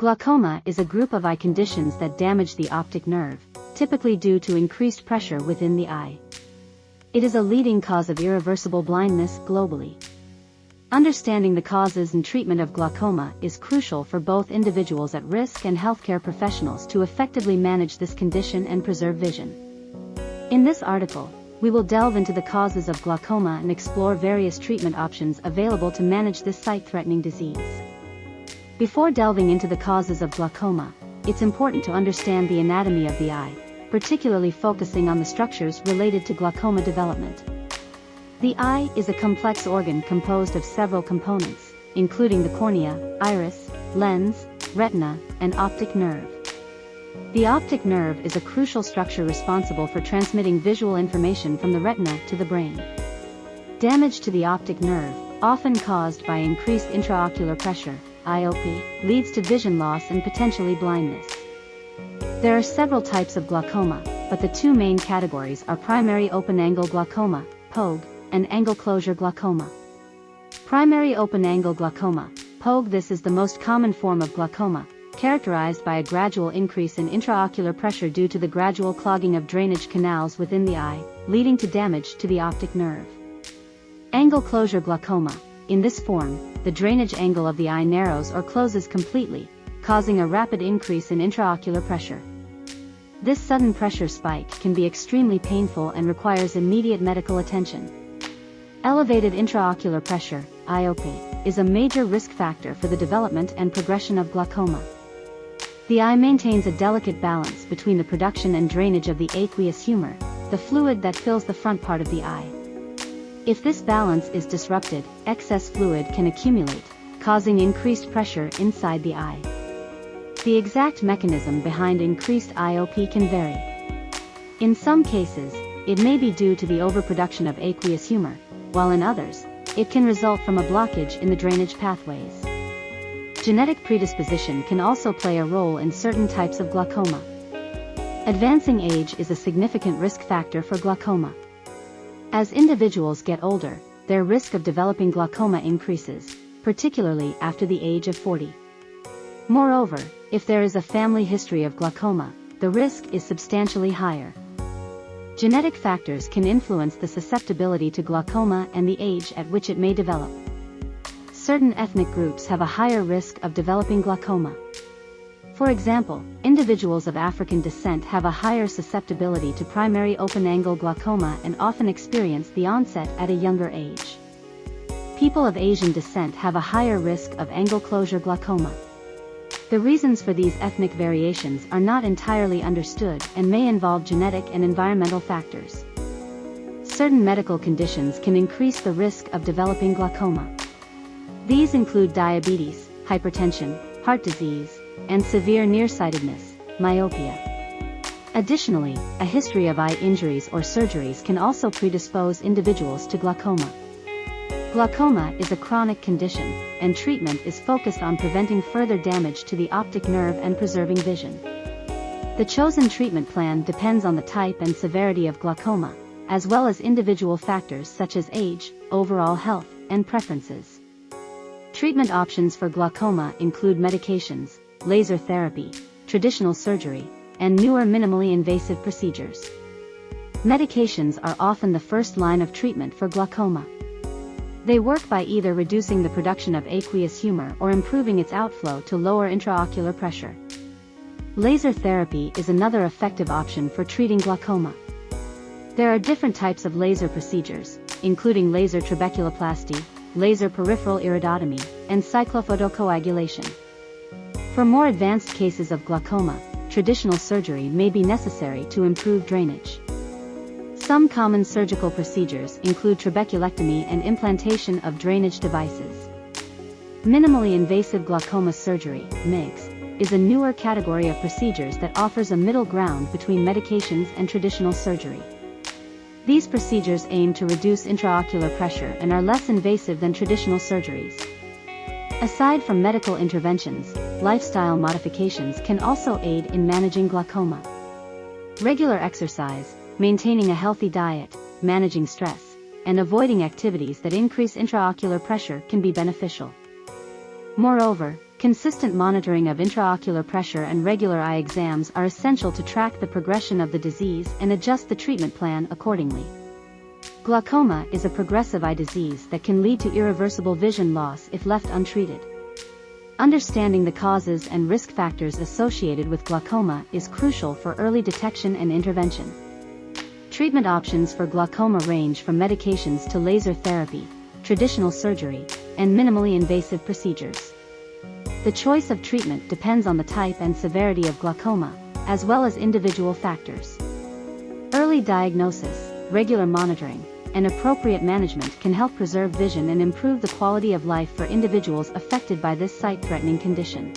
Glaucoma is a group of eye conditions that damage the optic nerve, typically due to increased pressure within the eye. It is a leading cause of irreversible blindness globally. Understanding the causes and treatment of glaucoma is crucial for both individuals at risk and healthcare professionals to effectively manage this condition and preserve vision. In this article, we will delve into the causes of glaucoma and explore various treatment options available to manage this sight-threatening disease. Before delving into the causes of glaucoma, it's important to understand the anatomy of the eye, particularly focusing on the structures related to glaucoma development. The eye is a complex organ composed of several components, including the cornea, iris, lens, retina, and optic nerve. The optic nerve is a crucial structure responsible for transmitting visual information from the retina to the brain. Damage to the optic nerve, often caused by increased intraocular pressure, IOP, leads to vision loss and potentially blindness. There are several types of glaucoma, but the two main categories are primary open-angle glaucoma, POG, and angle closure glaucoma. Primary open-angle glaucoma, POG. This is the most common form of glaucoma, characterized by a gradual increase in intraocular pressure due to the gradual clogging of drainage canals within the eye, leading to damage to the optic nerve. Angle closure glaucoma. In this form, the drainage angle of the eye narrows or closes completely, causing a rapid increase in intraocular pressure. This sudden pressure spike can be extremely painful and requires immediate medical attention. Elevated intraocular pressure, IOP, is a major risk factor for the development and progression of glaucoma. The eye maintains a delicate balance between the production and drainage of the aqueous humor, the fluid that fills the front part of the eye. If this balance is disrupted, excess fluid can accumulate, causing increased pressure inside the eye. The exact mechanism behind increased IOP can vary. In some cases, it may be due to the overproduction of aqueous humor, while in others, it can result from a blockage in the drainage pathways. Genetic predisposition can also play a role in certain types of glaucoma. Advancing age is a significant risk factor for glaucoma. As individuals get older, their risk of developing glaucoma increases, particularly after the age of 40. Moreover, if there is a family history of glaucoma, the risk is substantially higher. Genetic factors can influence the susceptibility to glaucoma and the age at which it may develop. Certain ethnic groups have a higher risk of developing glaucoma. For example, individuals of African descent have a higher susceptibility to primary open-angle glaucoma and often experience the onset at a younger age. People of Asian descent have a higher risk of angle closure glaucoma. The reasons for these ethnic variations are not entirely understood and may involve genetic and environmental factors. Certain medical conditions can increase the risk of developing glaucoma. These include diabetes, hypertension, heart disease, and severe nearsightedness, myopia. Additionally, a history of eye injuries or surgeries can also predispose individuals to glaucoma. Glaucoma is a chronic condition, and treatment is focused on preventing further damage to the optic nerve and preserving vision. The chosen treatment plan depends on the type and severity of glaucoma, as well as individual factors such as age, overall health, and preferences. Treatment options for glaucoma include medications, laser therapy, traditional surgery, and newer minimally invasive procedures. Medications are often the first line of treatment for glaucoma. They work by either reducing the production of aqueous humor or improving its outflow to lower intraocular pressure. Laser therapy is another effective option for treating glaucoma. There are different types of laser procedures, including laser trabeculoplasty, laser peripheral iridotomy, and cyclophotocoagulation. For more advanced cases of glaucoma, traditional surgery may be necessary to improve drainage. Some common surgical procedures include trabeculectomy and implantation of drainage devices. Minimally invasive glaucoma surgery, MIGS, is a newer category of procedures that offers a middle ground between medications and traditional surgery. These procedures aim to reduce intraocular pressure and are less invasive than traditional surgeries. Aside from medical interventions, lifestyle modifications can also aid in managing glaucoma. Regular exercise, maintaining a healthy diet, managing stress, and avoiding activities that increase intraocular pressure can be beneficial. Moreover, Consistent monitoring of intraocular pressure and regular eye exams are essential to track the progression of the disease and adjust the treatment plan accordingly. Glaucoma is a progressive eye disease that can lead to irreversible vision loss if left untreated. Understanding the causes and risk factors associated with glaucoma is crucial for early detection and intervention. Treatment options for glaucoma range from medications to laser therapy, traditional surgery, and minimally invasive procedures. The choice of treatment depends on the type and severity of glaucoma, as well as individual factors. Early diagnosis, regular monitoring, and appropriate management can help preserve vision and improve the quality of life for individuals affected by this sight-threatening condition.